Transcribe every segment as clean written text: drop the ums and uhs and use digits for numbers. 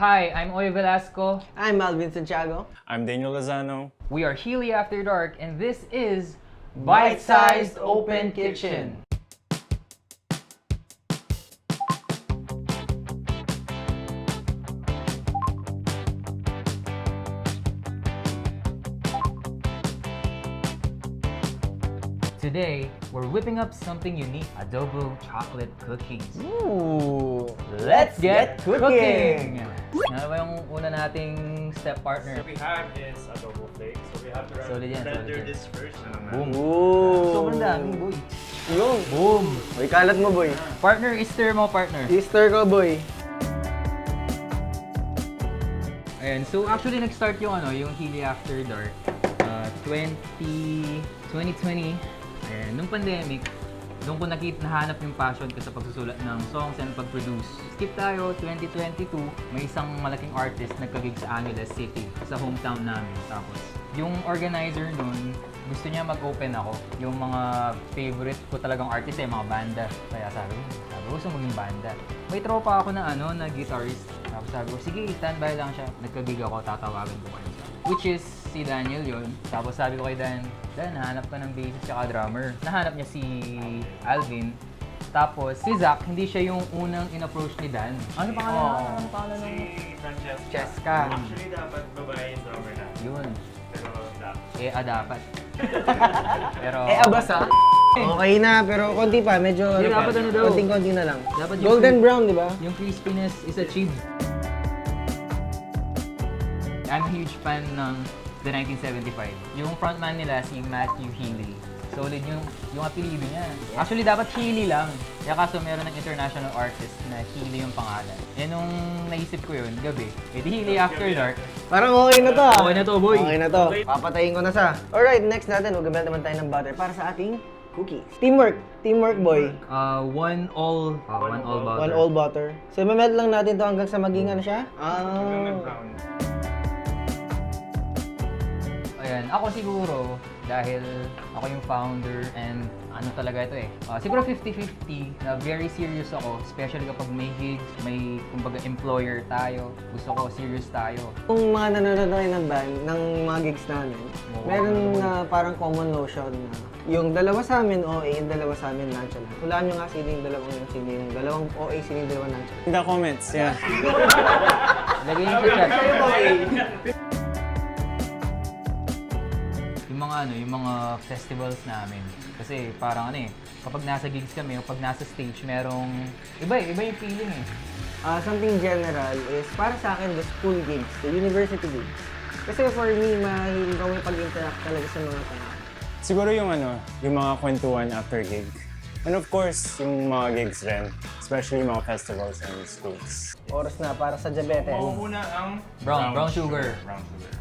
Hi, I'm Oy Velasco. I'm Alvin Santiago. I'm Daniel Lozano. We are Healy After Dark, and this is Bite-Sized Open Kitchen. Today, we're whipping up something unique, adobo chocolate cookies. Ooh, Let's get cooking! Ano ba yung una nating step partner? What we have is adobo flakes. So we have to Solid yan, solid render yan. this first. Boom! Ooh. Sobrang daming, boy. Yung. Boom! Boy, kalat mo, boy. Partner, stir mo, partner. Easter ko, boy. Ayan, so actually nag-start yung yung Healy After Dark 2020. Ayan, nung pandemic, doon ko nahanap yung passion ko sa pagsusulat ng songs and pag-produce. Skip tayo, 2022, may isang malaking artist nagkagig sa Angeles City, sa hometown namin. Tapos, yung organizer nun, gusto niya mag-open ako. Yung mga favorite ko talagang artist mga banda. Kaya sabi ko, gusto maging banda. May tropa ako na na guitarist. Tapos sabi ko, sige, standby lang siya. Nagkagig ako, tatawagan ko kayo. Which is si Daniel yun. Tapos sabi ko kay Dan, nahanap ka ng bassist tsaka drummer. Nahanap niya si Alvin. Tapos si Zach, hindi siya yung unang in-approach ni Dan. Ano pangalan? Ano pangalan Si nung? Francesca. Cheska. Actually, dapat babae yung drummer na. Yun. Pero Dapat. Pero... Abasa. Okay na, pero konti pa. Medyo Hindi, dapat daw. konting-konti na lang. Dapat yung Golden brown, di ba? Yung crispiness is achieved. I'm a huge fan ng The 1975. Yung frontman nila, si Matthew Healy. Solid yung apelido niya. Actually, dapat Healy lang. Kaya kaso meron ng international artist na Healy yung pangalan. Eh nung naisip ko yun, gabi. Eh di Healy After Dark. Parang okay na to. Okay na to, boy. Okay na to. Papatayin ko na sa. Alright, next natin, maggamit naman tayo ng butter para sa ating cookies. Teamwork. Teamwork, boy. One all butter. One all butter. So, mamelt lang natin to hanggang sa maging ano siya? brown. Ayan, ako siguro, dahil ako yung founder and talaga ito siguro 50-50 na very serious ako, especially kapag may gigs, may kumbaga employer tayo, gusto ko serious tayo. Kung mga nanonood tayo ng band, ng mga gigs namin, meron na parang common notion na yung dalawa sa amin OA, yung dalawa sa amin nonchalant. Hulaan nyo nga sino yung dalawang OA, sino yung dalawang nonchalant. In the comments, yeah. Lagay nyo sa chat. Yung mga festivals namin. Kasi parang kapag nasa gigs kami, o pag nasa stage, merong iba yung feeling Something general is para sa akin the school gigs, the university gigs. Kasi for me, mahilig ako pag-interact talaga sa mga tao. Siguro yung mga kwentuhan after gig. And of course, yung mga gigs rin. Especially yung mga festivals and schools. Oras na para sa diabetes. Mauuna ang Brown sugar. Brown sugar.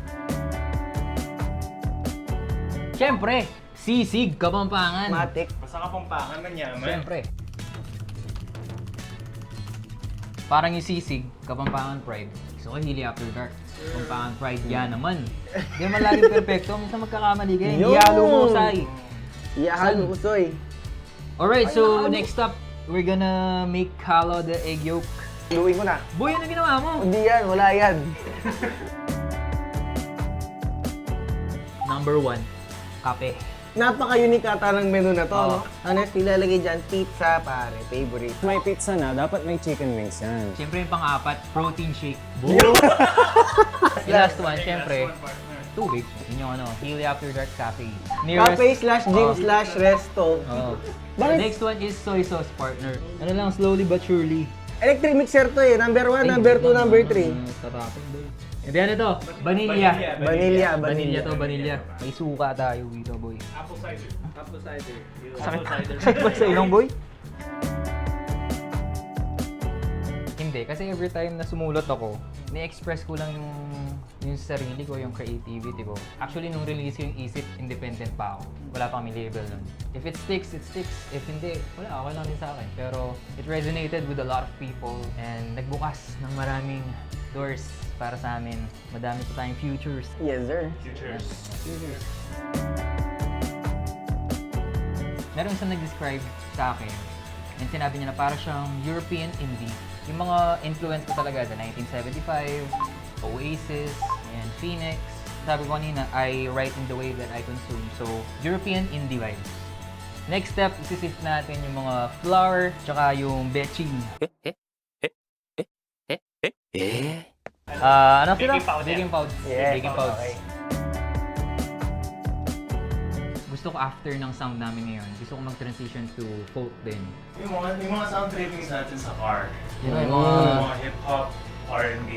Siyempre, sisig, Kapampangan. Matic. Basta Kapampangan, manyaman. Siyempre. Parang yung sisig, Kapampangan Pride. Gusto ko Healy After Dark. Kapampangan Pride, yan naman. Hindi naman laging perfecto. Minsan magkakamali kayo. Hindi halo mo usay. Iyahan mo, usoy. Alright, so next up, we're gonna make halo the egg yolk. Luwin ko na. Boy, ano ginawa mo? Hindi yan, wala yan. Number 1, kape. Napaka-unique ata ng menu na to, Oo. no? Ang next, ilalagay dyan, pizza, pare. Favorite. May pizza na, dapat may chicken wings yan. Siyempre yung pang-apat, protein shake. Boom! Yung last one, siyempre, tubig. Yun yung Healy After Dark Cafe. Cafe/gym/resto. Oh. Bakit? The next one is soy sauce, partner. Ano lang, slowly but surely. Electric mixer to eh. Number 1, number 2, number 3. Tatapin, boy. And then ito, vanilla. Vanilla. To, vanilla. May suka tayo dito, boy. Apple cider. Sakit ba sa ilong, boy? Hindi, kasi every time na sumulot ako, ni-express ko lang yung sarili ko, yung creativity ko. Actually, nung release ko yung isip, independent pa ako. Wala pang may label nun. If it sticks, it sticks. If hindi, wala, okay lang din sa akin. Pero it resonated with a lot of people and nagbukas ng maraming doors para sa amin. Madami pa tayong futures. Yes, sir. Cheers. Futures. Meron isang nag-describe sa akin and sinabi niya na para siyang European indie. yung mga influence ko talaga, the 1975, Oasis, and Phoenix. Sabi ko kanina, I write in the way that I consume. So, European indie vibes. Next step, isisift natin yung mga Flower, tsaka yung Betchin. Ano sila? Baking powder. Baking powder. okay. Gusto ko after ng sound namin ngayon, gusto ko mag-transition to folk din. Yung mga sound trippings natin sa car. Yun yung Yung mga mga hip-hop, R&B.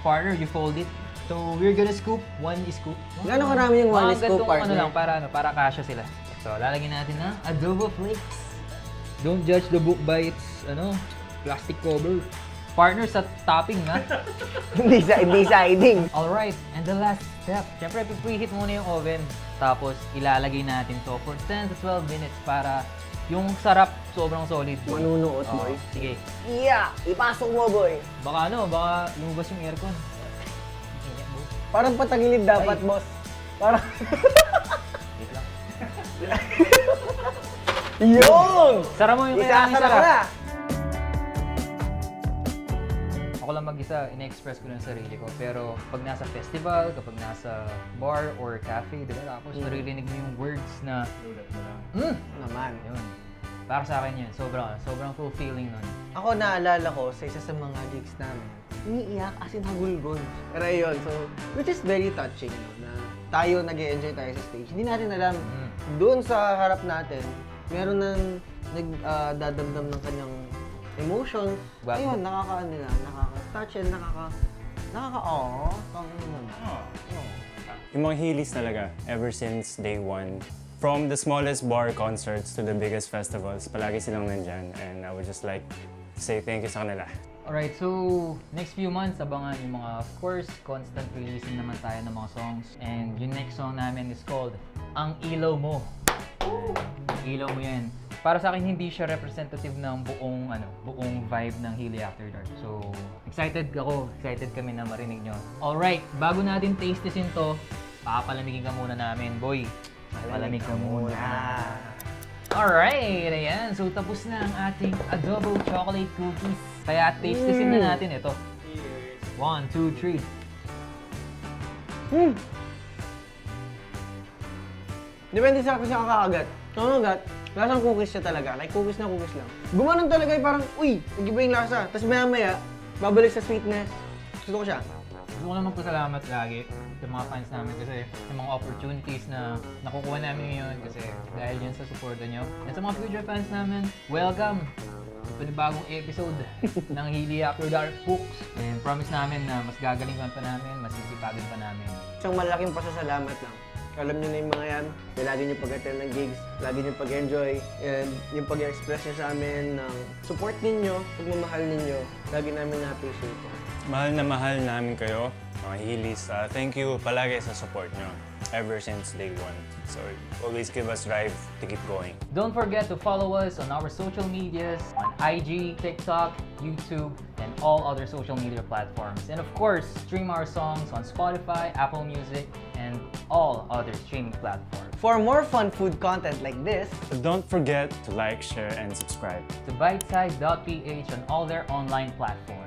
partner, you fold it. So, we're gonna scoop. One scoop. Gano'ng karami yung one Mga scoop, gantong partner? para kasya sila. So, lalagyan natin ng adobo flakes. Don't judge the book by its, plastic cover. Partner sa topping, ha? Hindi siding. Alright, and the last step. Siyempre, preheat muna yung oven. Tapos, ilalagay natin to for 10 to 12 minutes para yung sarap sobrang solid. Manunuot, Oo, boy. Sige. Yeah! Ipasok mo, boy! Baka lumabas yung aircon. Parang patagilid dapat, Ay. boss. Parang... Wait lang. Yun! Sara mo yung kailangan Isasara ko isara. na! Ako lang mag-isa, ina-express ko lang sarili ko. Pero pag nasa festival, kapag nasa bar or cafe, di ba? Tapos naririnig mo yung words na, Naman. yun. Para sa akin yun, sobrang fulfilling nun. Ako naalala ko sa isa sa mga gigs namin, umiiyak as in hagulgol. Pero yun, so, which is very touching, no, na tayo nag-enjoy tayo sa stage. Hindi natin alam, doon sa harap natin, meron nang nagdadamdam ng kanyang emotions. Wow. Ayun, nakaka-touch and nakaka-aw. Yung mga Heelys talaga, ever since day one. From the smallest bar concerts to the biggest festivals, palagi silang nandyan. And I would just like to say thank you sa kanila. Alright, so next few months, abangan yung mga, of course, constant releasing naman tayo ng mga songs. And yung next song namin is called Ang Ilaw Mo. Ang Ilaw Mo yan. Para sa akin, hindi siya representative ng buong vibe ng Healy After Dark. So, excited kami na marinig nyo. Alright, bago natin taste testin to, papalamigin ka muna namin, boy. Palamig ka muna. Alright, ayan. So, tapos na ang ating adobo chocolate cookies. Kaya taste testin na natin ito. 1, 2, 3. Depende sa kasi kakagat. Kung kagat, lasang cookies siya talaga. Like cookies na cookies lang. Gumanon talaga yung parang, uy, nag-iba yung lasa. Tapos maya-maya, babalik sa sweetness. Gusto ko siya. Gusto ko lang magpasalamat lagi sa mga fans namin kasi sa mga opportunities na nakukuha namin ngayon kasi dahil yan sa suporta nyo. And sa mga future fans namin, welcome! Sa panibagong episode ng Healy After Dark Books. And promise namin na mas gagalingan pa namin, mas sisipagin pa namin. Isang malaking pasasalamat lang. Alam niyo na yung mga yan, lagi niyo pag-attend ng gigs, lagi niyo pag-enjoy, and yung pag-express niyo sa amin ng support ninyo, pagmamahal ninyo, lagi namin na-appreciate ko. Mahal namin kayo, mga Heelys. Thank you palagi sa support nyo ever since day one. So always give us drive to keep going. Don't forget to follow us on our social medias, on IG, TikTok, YouTube, and all other social media platforms. And of course, stream our songs on Spotify, Apple Music, and all other streaming platforms. For more fun food content like this, So don't forget to like, share, and subscribe. To bitesize.ph on all their online platforms.